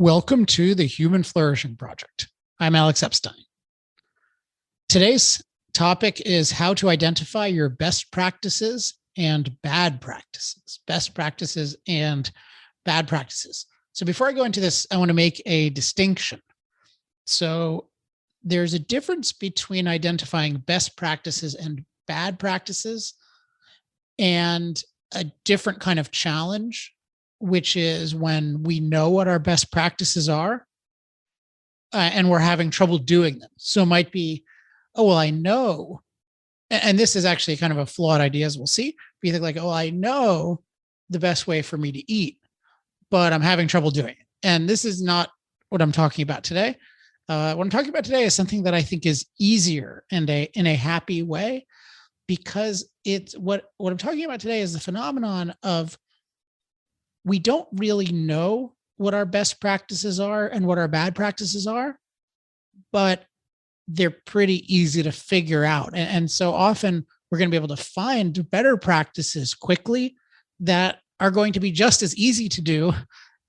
Welcome to the Human Flourishing Project. I'm Alex Epstein. Today's topic is how to identify your best practices and bad practices. Best practices and bad practices. So before I go into this, I want to make a distinction. So there's a difference between identifying best practices and bad practices, and a different kind of challenge, which is when we know what our best practices are and we're having trouble doing them. So it might be, oh, well, I know, and this is actually kind of a flawed idea, as we'll see. But you think like, oh, I know the best way for me to eat, but I'm having trouble doing it. And this is not what I'm talking about today. What I'm talking about today is something that I think is easier and in a happy way, because it's what I'm talking about today is the phenomenon of we don't really know what our best practices are and what our bad practices are, but they're pretty easy to figure out. And so often we're going to be able to find better practices quickly that are going to be just as easy to do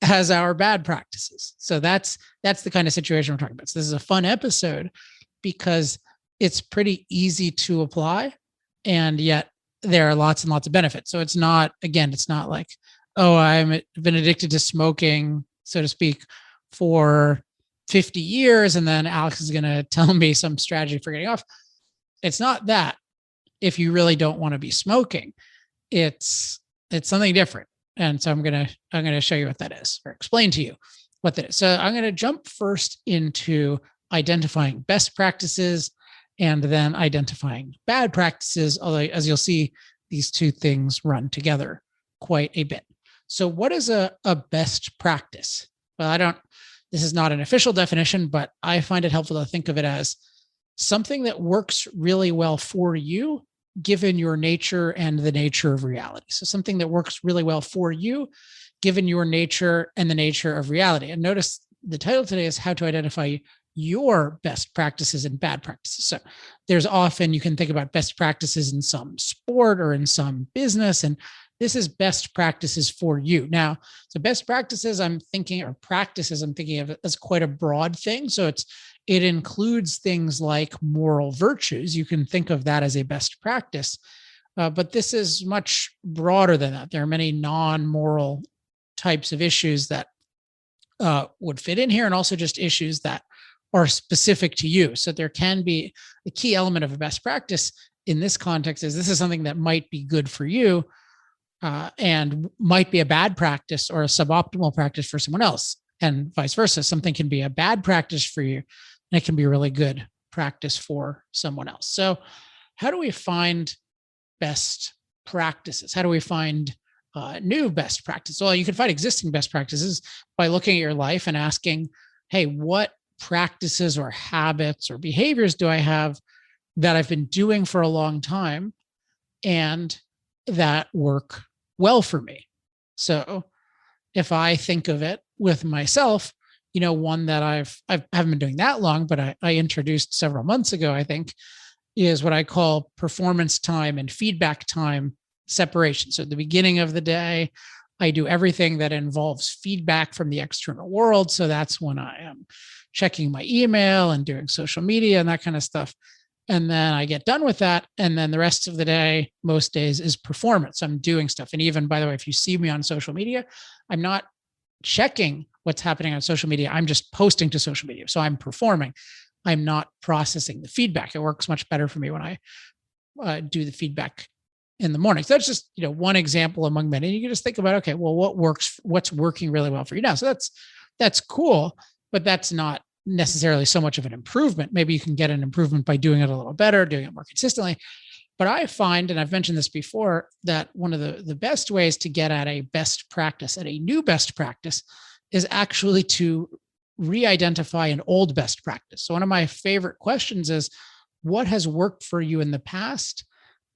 as our bad practices. So that's the kind of situation we're talking about. So this is a fun episode because it's pretty easy to apply, and yet there are lots and lots of benefits. So it's not like, oh, I've been addicted to smoking, so to speak, for 50 years, and then Alex is going to tell me some strategy for getting off. It's not that. If you really don't want to be smoking, it's something different. And so I'm going to show you what that is, or explain to you what that is. So I'm going to jump first into identifying best practices and then identifying bad practices, although as you'll see, these two things run together quite a bit. So what is a best practice? Well, this is not an official definition, but I find it helpful to think of it as something that works really well for you, given your nature and the nature of reality. So something that works really well for you, given your nature and the nature of reality. And notice the title today is how to identify your best practices and bad practices. So there's often, you can think about best practices in some sport or in some business, and this is best practices for you. Now, so best practices I'm thinking of as quite a broad thing. So it includes things like moral virtues. You can think of that as a best practice, but this is much broader than that. There are many non-moral types of issues that would fit in here, and also just issues that are specific to you. So there can be the key element of a best practice in this context is this is something that might be good for you, and might be a bad practice or a suboptimal practice for someone else, and vice versa. Something can be a bad practice for you, and it can be a really good practice for someone else. So how do we find best practices? How do we find new best practices? Well, you can find existing best practices by looking at your life and asking, hey, what practices or habits or behaviors do I have that I've been doing for a long time and that work well for me? So if I think of it with myself, one that I haven't been doing that long, but I introduced several months ago, I think, is what I call performance time and feedback time separation. So at the beginning of the day, I do everything that involves feedback from the external world. So that's when I am checking my email and doing social media and that kind of stuff. And then I get done with that. And then the rest of the day, most days, is performance. I'm doing stuff. And even, by the way, if you see me on social media, I'm not checking what's happening on social media. I'm just posting to social media. So I'm performing. I'm not processing the feedback. It works much better for me when I do the feedback in the morning. So that's just, one example among many. You can just think about, okay, well, what's working really well for you now? So that's cool, but that's not necessarily so much of an improvement. Maybe you can get an improvement by doing it a little better, doing it more consistently. But I find, and I've mentioned this before, that one of the best ways to get at a best practice, at a new best practice, is actually to re-identify an old best practice. So one of my favorite questions is, what has worked for you in the past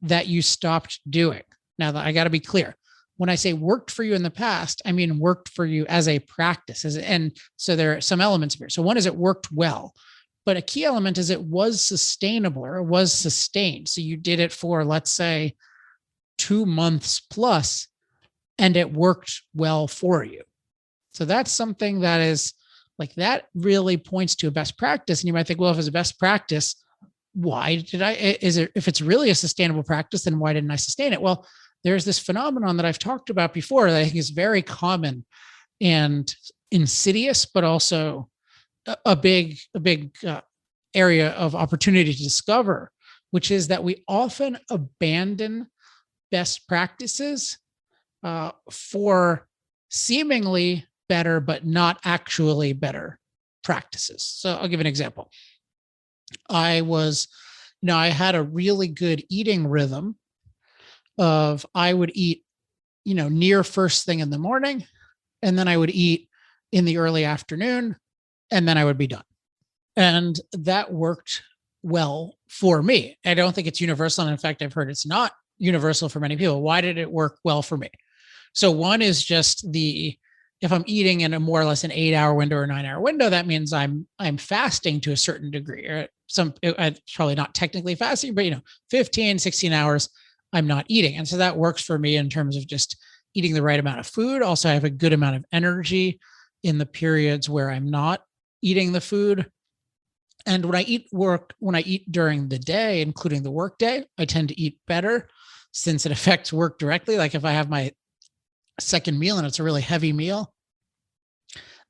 that you stopped doing? Now, I got to be clear. When I say worked for you in the past, I mean worked for you as a practice. And so there are some elements here. So one is it worked well, but a key element is it was sustainable, or it was sustained. So you did it for, let's say, 2 months plus, and it worked well for you. So that's something that is Like that really points to a best practice. And you might think, well, if it's a best practice, why did if it's really a sustainable practice, then why didn't I sustain it? Well, there's this phenomenon that I've talked about before that I think is very common and insidious, but also a big area of opportunity to discover, which is that we often abandon best practices for seemingly better, but not actually better practices. So I'll give an example. I had a really good eating rhythm of I would eat, near first thing in the morning, and then I would eat in the early afternoon, and then I would be done. And that worked well for me. I don't think it's universal. And in fact, I've heard it's not universal for many people. Why did it work well for me? So one is just if I'm eating in a more or less an 8-hour window or 9-hour window, that means I'm fasting to a certain degree, or probably not technically fasting, but 15, 16 hours, I'm not eating. And so that works for me in terms of just eating the right amount of food. Also, I have a good amount of energy in the periods where I'm not eating the food. And when I eat during the day, including the work day, I tend to eat better since it affects work directly. Like if I have my second meal and it's a really heavy meal,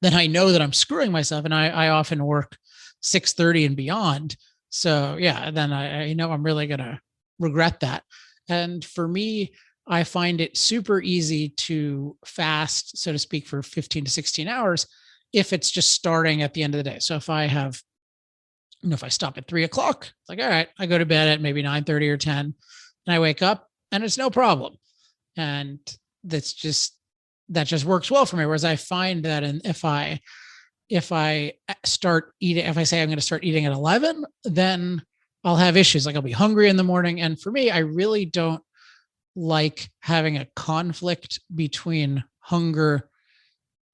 then I know that I'm screwing myself. And I often work 6:30 and beyond. So yeah, then I know I'm really going to regret that. And for me, I find it super easy to fast, so to speak, for 15 to 16 hours if it's just starting at the end of the day. So if I have, if I stop at 3 o'clock, it's like, all right, I go to bed at maybe 9:30 or 10, and I wake up and it's no problem. And that just works well for me. Whereas I find that if I start eating, if I say I'm going to start eating at 11, then I'll have issues. Like I'll be hungry in the morning. And for me, I really don't like having a conflict between hunger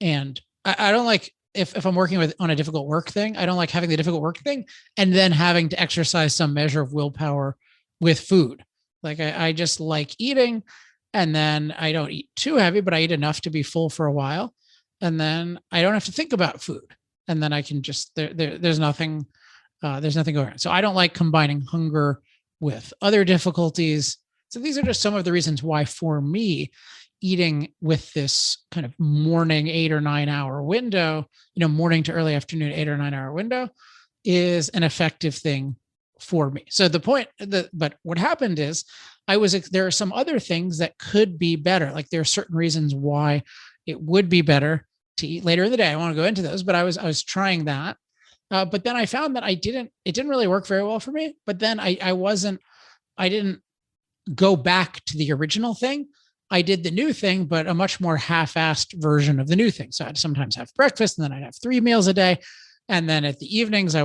and I don't like if I'm working on a difficult work thing, I don't like having the difficult work thing and then having to exercise some measure of willpower with food. Like I just like eating, and then I don't eat too heavy, but I eat enough to be full for a while. And then I don't have to think about food. And then I can just, there's nothing going on. So I don't like combining hunger with other difficulties. So these are just some of the reasons why for me, eating with this kind of morning 8 or 9 hour window, morning to early afternoon, 8 or 9 hour window is an effective thing for me. So but what happened is there are some other things that could be better. Like there are certain reasons why it would be better to eat later in the day. I want to go into those, but I was trying that. But then I found that it didn't really work very well for me. But then I didn't go back to the original thing. I did the new thing, but a much more half-assed version of the new thing. So I'd sometimes have breakfast, and then I'd have 3 meals a day. And then at the evenings,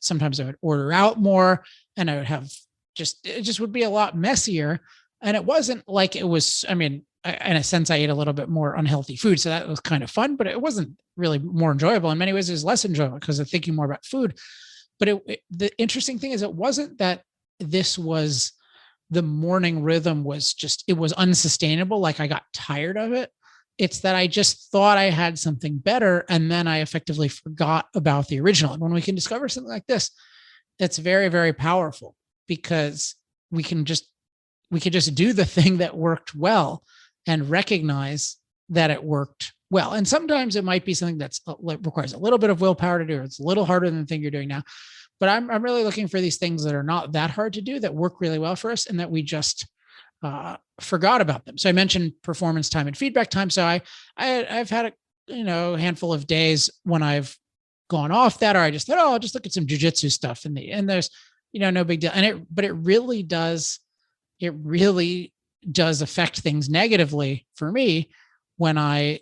sometimes I would order out more, and I would have it just would be a lot messier. And it wasn't like it was, in a sense, I ate a little bit more unhealthy food. So that was kind of fun, but it wasn't really more enjoyable. In many ways, it was less enjoyable because of thinking more about food. But the interesting thing is it wasn't that the morning rhythm it was unsustainable. Like I got tired of it. It's that I just thought I had something better. And then I effectively forgot about the original. And when we can discover something like this, it's very, very powerful because we can just do the thing that worked well and recognize that it worked well. And sometimes it might be something that requires a little bit of willpower to do. Or it's a little harder than the thing you're doing now. But I'm really looking for these things that are not that hard to do, that work really well for us, and that we just forgot about them. So I mentioned performance time and feedback time. So I've had a handful of days when I've gone off that, or I just thought, I'll just look at some jujitsu stuff, and there's no big deal. But it really does affect things negatively for me when I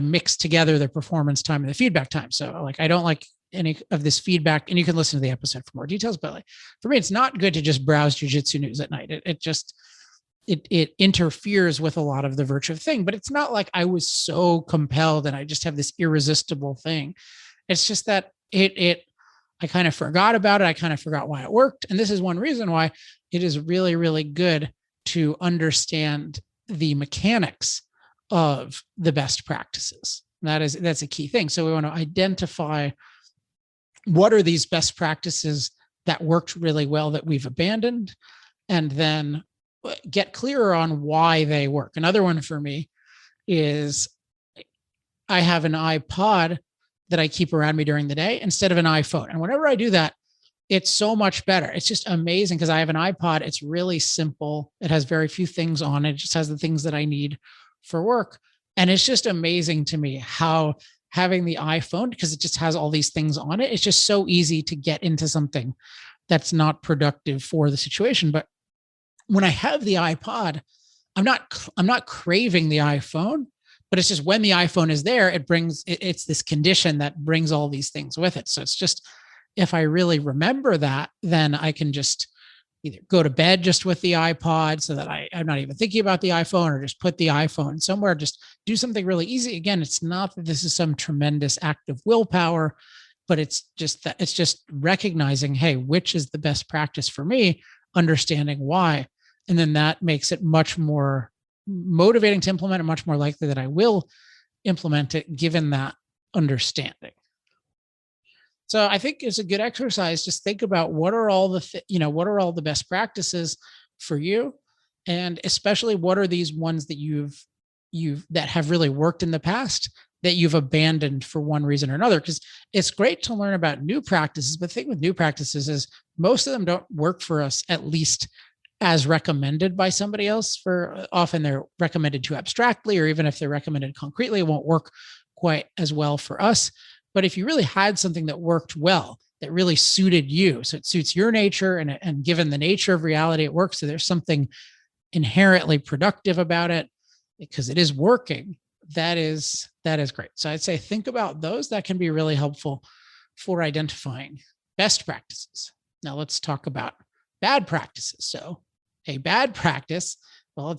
mix together the performance time and the feedback time. So like I don't like any of this feedback, and you can listen to the episode for more details, but like for me, it's not good to just browse jujitsu news at night. It interferes with a lot of the virtue thing, but it's not like I was so compelled and I just have this irresistible thing. It's just that I kind of forgot about it. I kind of forgot why it worked. And this is one reason why it is really, really good to understand the mechanics of the best practices. That's a key thing. So we want to identify what are these best practices that worked really well that we've abandoned, and then get clearer on why they work. Another one for me is I have an iPod that I keep around me during the day instead of an iPhone. And whenever I do that, it's so much better. It's just amazing because I have an iPod. It's really simple. It has very few things on it. It just has the things that I need for work. And it's just amazing to me how having the iPhone, because it just has all these things on it, it's just so easy to get into something that's not productive for the situation. But when I have the iPod, I'm not craving the iPhone, but it's just when the iPhone is there, it's this condition that brings all these things with it. So it's just, if I really remember that, then I can just either go to bed just with the iPod so that I'm not even thinking about the iPhone, or just put the iPhone somewhere, just do something really easy. Again, it's not that this is some tremendous act of willpower, but it's just recognizing, hey, which is the best practice for me, understanding why. And then that makes it much more motivating to implement, and much more likely that I will implement it given that understanding. So I think it's a good exercise. Just think about what are all what are all the best practices for you, and especially what are these ones that that have really worked in the past that you've abandoned for one reason or another. Because it's great to learn about new practices, but the thing with new practices is most of them don't work for us, at least as recommended by somebody else. For often they're recommended too abstractly, or even if they're recommended concretely, it won't work quite as well for us. But if you really had something that worked well, that really suited you, so it suits your nature, and given the nature of reality, it works. So there's something inherently productive about it because it is working. That is great. So I'd say think about those. That can be really helpful for identifying best practices. Now let's talk about bad practices. So a bad practice, well,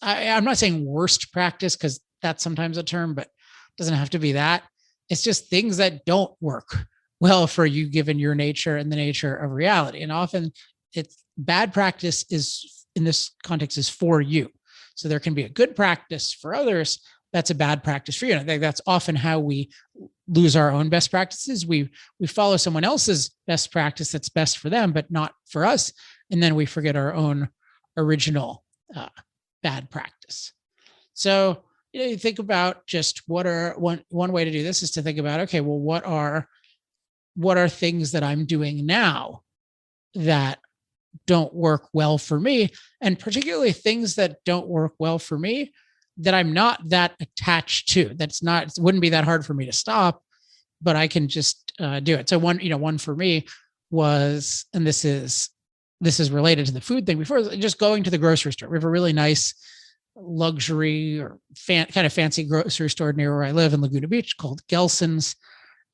I'm not saying worst practice, because that's sometimes a term, but it doesn't have to be that. It's just things that don't work well for you, given your nature and the nature of reality. And often it's bad practice is, in this context, is for you. So there can be a good practice for others. That's a bad practice for you. And I think that's often how we lose our own best practices. We follow someone else's best practice that's best for them, but not for us. And then we forget our own original bad practice. So you think about just one way to do this is to think about, okay, well, what are things that I'm doing now that don't work well for me, and particularly things that don't work well for me that I'm not that attached to. It wouldn't be that hard for me to stop, but I can just do it. So one for me was, and this is related to the food thing before, just going to the grocery store. We have a really nice luxury or kind of fancy grocery store near where I live in Laguna Beach called Gelson's.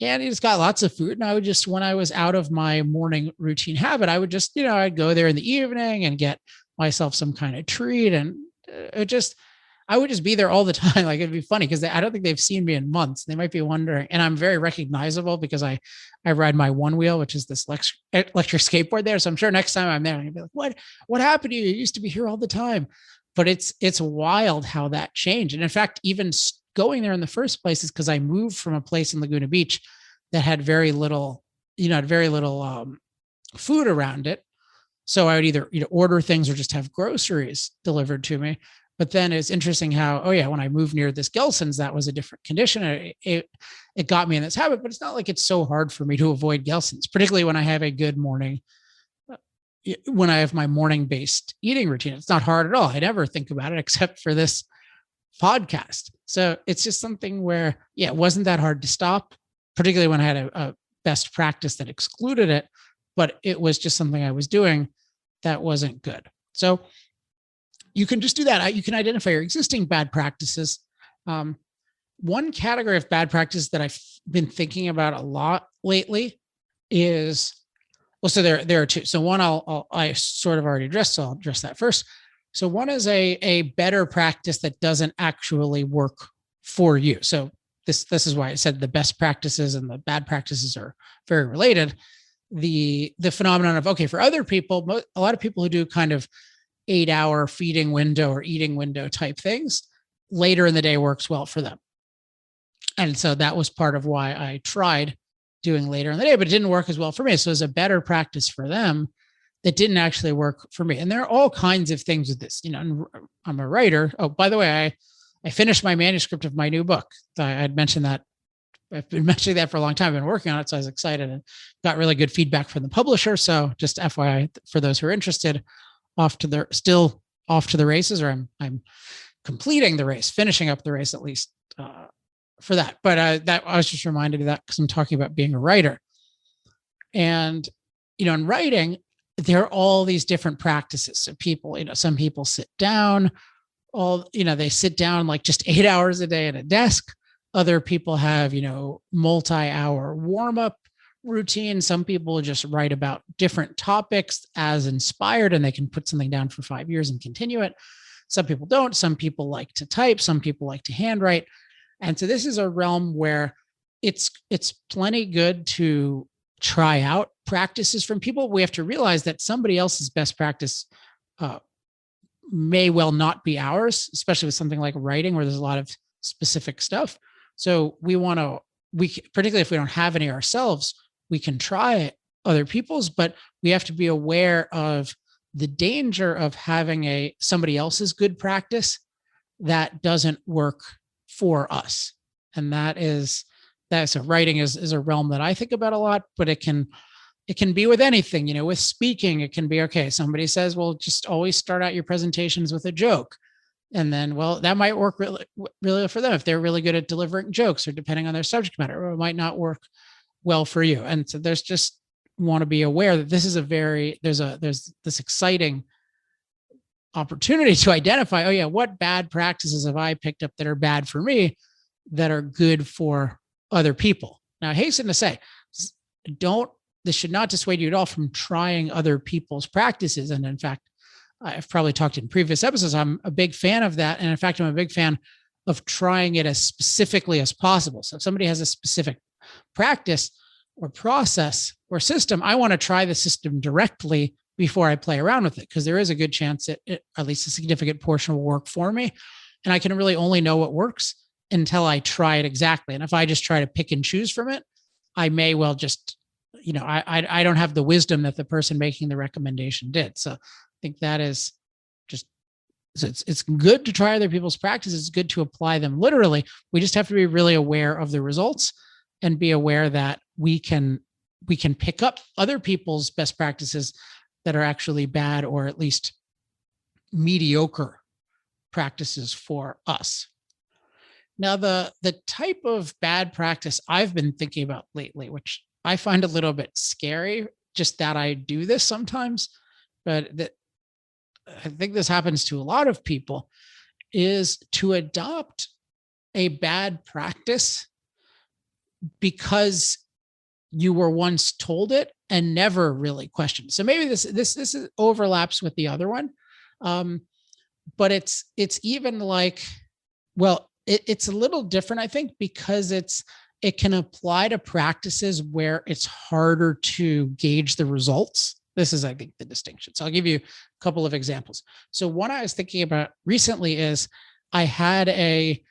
And it's got lots of food. And I would just, when I was out of my morning routine habit, I would just, I'd go there in the evening and get myself some kind of treat. And I would just be there all the time. Like, it'd be funny because I don't think they've seen me in months. They might be wondering. And I'm very recognizable because I ride my one wheel, which is this electric skateboard there. So I'm sure next time I'm there, I'm gonna be like, what happened to you? You used to be here all the time. But it's wild how that changed. And in fact, even going there in the first place is because I moved from a place in Laguna Beach that had very little food around it. So I would either order things or just have groceries delivered to me. But then it's interesting how, when I moved near this Gelson's, that was a different condition. It got me in this habit, but it's not like it's so hard for me to avoid Gelson's, particularly when I have a good morning, when I have my morning based eating routine. It's not hard at all. I never think about it except for this podcast. So it's just something where, it wasn't that hard to stop, particularly when I had a best practice that excluded it, but it was just something I was doing that wasn't good. So you can just do that. You can identify your existing bad practices. One category of bad practice that I've been thinking about a lot lately is, so there are two. So one I sort of already addressed, so I'll address that first. So one is a better practice that doesn't actually work for you. So this is why I said the best practices and the bad practices are very related. The phenomenon of, okay, for other people, a lot of people who do kind of 8-hour feeding window or eating window type things, later in the day works well for them. And so that was part of why I tried doing later in the day, but it didn't work as well for me. So it was a better practice for them that didn't actually work for me. And there are all kinds of things with this. I'm a writer. Oh, by the way, I finished my manuscript of my new book. I had mentioned that. I've been mentioning that for a long time. I've been working on it, so I was excited and got really good feedback from the publisher. So just FYI, for those who are interested, still off to the races, or I'm completing the race, finishing up the race at least for that. But that I was just reminded of that because I'm talking about being a writer. And in writing, there are all these different practices. So people, some people sit down, they sit down like just 8 hours a day at a desk. Other people have, multi-hour warm-up routine. Some people just write about different topics as inspired, and they can put something down for 5 years and continue it. Some people don't. Some people like to type. Some people like to handwrite. And so this is a realm where it's plenty good to try out practices from people. We have to realize that somebody else's best practice may well not be ours, especially with something like writing where there's a lot of specific stuff. So particularly if we don't have any ourselves, we can try other people's, but we have to be aware of the danger of having somebody else's good practice that doesn't work for us. And so writing is a realm that I think about a lot, but it can be with anything, with speaking. It can be, okay, somebody says, well, just always start out your presentations with a joke. And then, well, that might work really, really for them if they're really good at delivering jokes, or depending on their subject matter, or it might not work well for you. And so there's just want to be aware that this is there's this exciting opportunity to identify, oh yeah, what bad practices have I picked up that are bad for me that are good for other people? Now, I hasten to say, this should not dissuade you at all from trying other people's practices. And in fact, I've probably talked in previous episodes, I'm a big fan of that. And in fact, I'm a big fan of trying it as specifically as possible. So if somebody has a specific practice or process or system, I want to try the system directly before I play around with it, because there is a good chance that at least a significant portion will work for me. And I can really only know what works until I try it exactly. And if I just try to pick and choose from it, I may well just, I don't have the wisdom that the person making the recommendation did. So I think that is just, it's good to try other people's practices. It's good to apply them literally. We just have to be really aware of the results and be aware that we can pick up other people's best practices that are actually bad, or at least mediocre practices for us. Now, the type of bad practice I've been thinking about lately, which I find a little bit scary, just that I do this sometimes, but that I think this happens to a lot of people, is to adopt a bad practice because you were once told it and never really questioned. So maybe this overlaps with the other one, but it's even like, well, it's a little different, I think, because it can apply to practices where it's harder to gauge the results. This is, I think, the distinction. So I'll give you a couple of examples. So one I was thinking about recently is I had a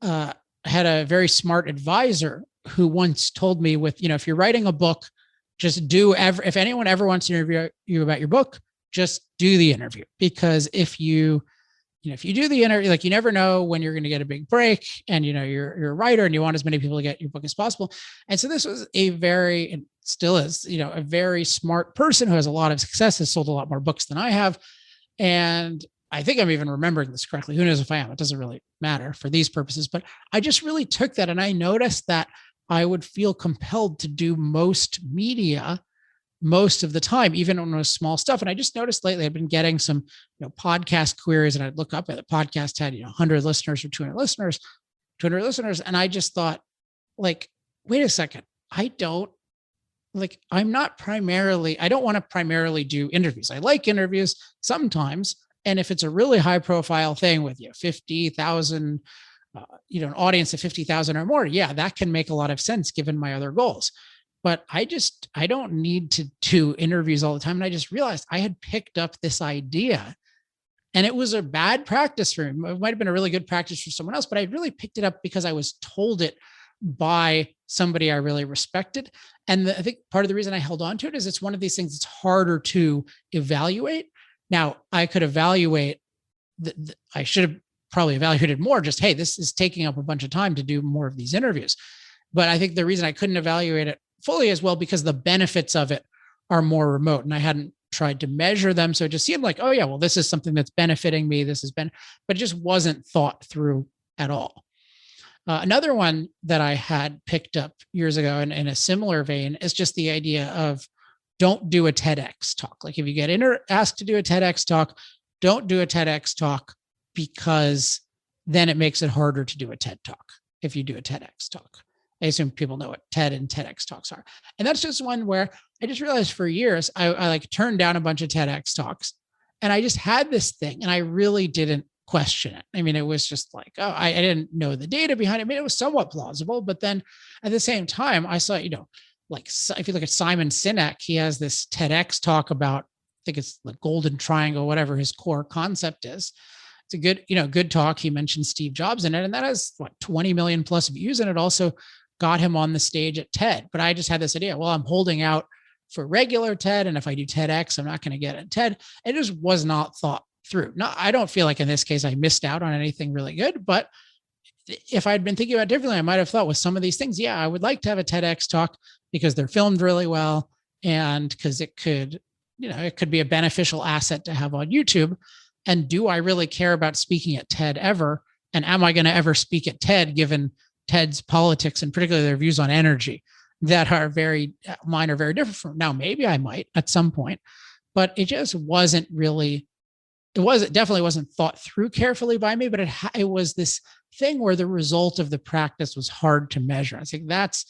very smart advisor who once told me, if you're writing a book, just if anyone ever wants to interview you about your book, just do the interview. Because if you do the interview, like, you never know when you're going to get a big break, and, you're a writer and you want as many people to get your book as possible. And so this was and still is, a very smart person who has a lot of success, has sold a lot more books than I have. And I think I'm even remembering this correctly. Who knows if I am? It doesn't really matter for these purposes, but I just really took that, and I noticed that I would feel compelled to do most media most of the time, even when it was small stuff. And I just noticed lately I've been getting some, podcast queries, and I'd look up at the podcast had, 100 listeners or 200 listeners. And I just thought, like, wait a second, I don't want to primarily do interviews. I like interviews sometimes. And if it's a really high profile thing with 50,000, an audience of 50,000 or more, yeah, that can make a lot of sense given my other goals. But I don't need to do interviews all the time. And I just realized I had picked up this idea And it was a bad practice for me. It might have been a really good practice for someone else, but I really picked it up because I was told it by somebody I really respected. And I think part of the reason I held on to it is it's one of these things that's harder to evaluate. Now, I could evaluate, I should have probably evaluated more, just, hey, this is taking up a bunch of time to do more of these interviews. But I think the reason I couldn't evaluate it fully as well, because the benefits of it are more remote and I hadn't tried to measure them. So it just seemed like, oh yeah, well, this is something that's benefiting me. This has been, but it just wasn't thought through at all. Another one that I had picked up years ago in a similar vein is just the idea of don't do a TEDx talk. Like if you get asked to do a TEDx talk, don't do a TEDx talk, because then it makes it harder to do a TED talk if you do a TEDx talk. I assume people know what TED and TEDx talks are. And that's just one where I just realized for years, I like turned down a bunch of TEDx talks and I just had this thing and I really didn't question it. I mean, it was just like, oh, I didn't know the data behind it. I mean, it was somewhat plausible, but then at the same time, I saw, like if you look at Simon Sinek, he has this TEDx talk about, I think it's the golden triangle, whatever his core concept is. It's a good, good talk. He mentioned Steve Jobs in it, and that has 20 million plus views. And it also got him on the stage at TED. But I just had this idea, well, I'm holding out for regular TED. And if I do TEDx, I'm not going to get at TED. It just was not thought through. No, I don't feel like in this case, I missed out on anything really good, but if I'd been thinking about it differently, I might have thought with some of these things, yeah, I would like to have a TEDx talk because they're filmed really well. And because it could, it could be a beneficial asset to have on YouTube. And do I really care about speaking at TED ever? And am I going to ever speak at TED given TED's politics and particularly their views on energy that are mine are very different from now? Maybe I might at some point, but it just wasn't really, it definitely wasn't thought through carefully by me, but it was this thing where the result of the practice was hard to measure. I think that's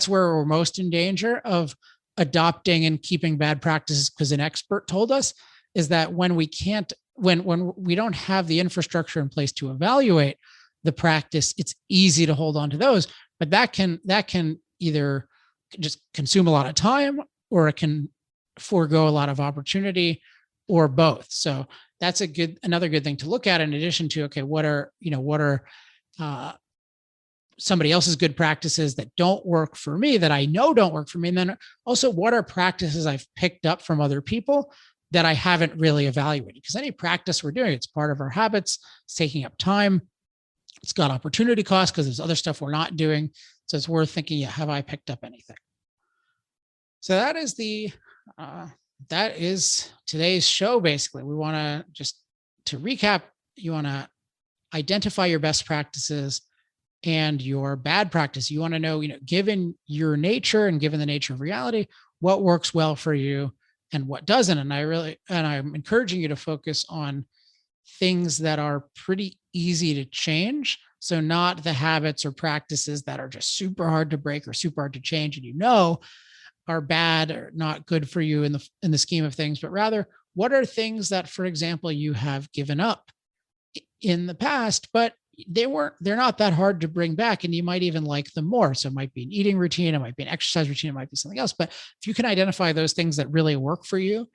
where we're most in danger of adopting and keeping bad practices, because an expert told us is that when we can't, when we don't have the infrastructure in place to evaluate the practice, it's easy to hold on to those, but that can either just consume a lot of time or it can forego a lot of opportunity or both. So that's another good thing to look at in addition to, okay, what are somebody else's good practices that don't work for me, that I know don't work for me. And then also what are practices I've picked up from other people that I haven't really evaluated? Because any practice we're doing, it's part of our habits, it's taking up time, it's got opportunity costs because there's other stuff we're not doing. So it's worth thinking, yeah, have I picked up anything? So that is today's show. Basically, we want to just to recap, you want to identify your best practices and your bad practice. You want to know, given your nature and given the nature of reality, what works well for you and what doesn't. And I'm encouraging you to focus on things that are pretty easy to change. So not the habits or practices that are just super hard to break or super hard to change and are bad or not good for you in the scheme of things, but rather what are things that, for example, you have given up in the past, but they're not that hard to bring back and you might even like them more. So it might be an eating routine, it might be an exercise routine, it might be something else. But if you can identify those things that really work for you,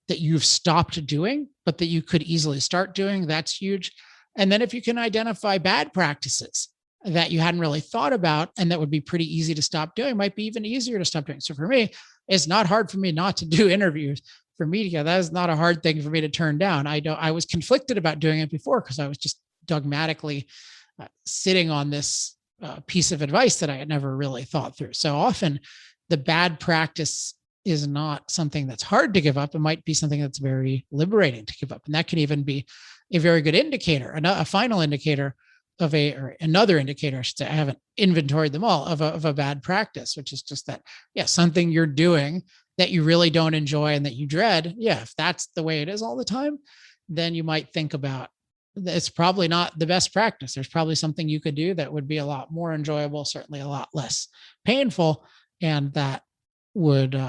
that you've stopped doing, but that you could easily start doing, that's huge. And then if you can identify bad practices that you hadn't really thought about and that would be pretty easy to stop doing, might be even easier to stop doing. So for me, it's not hard for me not to do interviews for media. That is not a hard thing for me to turn down. I was conflicted about doing it before because I was just dogmatically sitting on this piece of advice that I had never really thought through. So often the bad practice is not something that's hard to give up. It might be something that's very liberating to give up. And that can even be a very good indicator, a final indicator or another indicator, I should say, I haven't inventoried them all, of a bad practice, which is just that, yeah, something you're doing that you really don't enjoy and that you dread. Yeah, if that's the way it is all the time, then you might think about, it's probably not the best practice. There's probably something you could do that would be a lot more enjoyable, certainly a lot less painful, and that would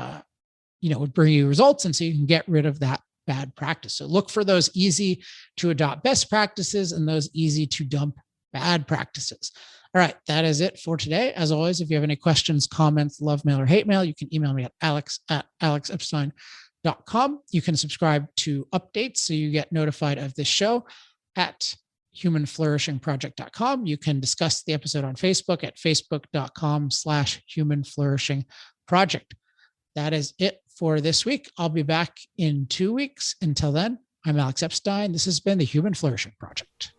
bring you results. And so you can get rid of that bad practice. So look for those easy to adopt best practices and those easy to dump bad practices. All right, that is it for today. As always, if you have any questions, comments, love mail, or hate mail, you can email me at alex@alexepstein.com. You can subscribe to updates so you get notified of this show at humanflourishingproject.com. You can discuss the episode on Facebook at facebook.com/humanflourishingproject. That is it for this week. I'll be back in 2 weeks. Until then, I'm Alex Epstein. This has been the Human Flourishing Project.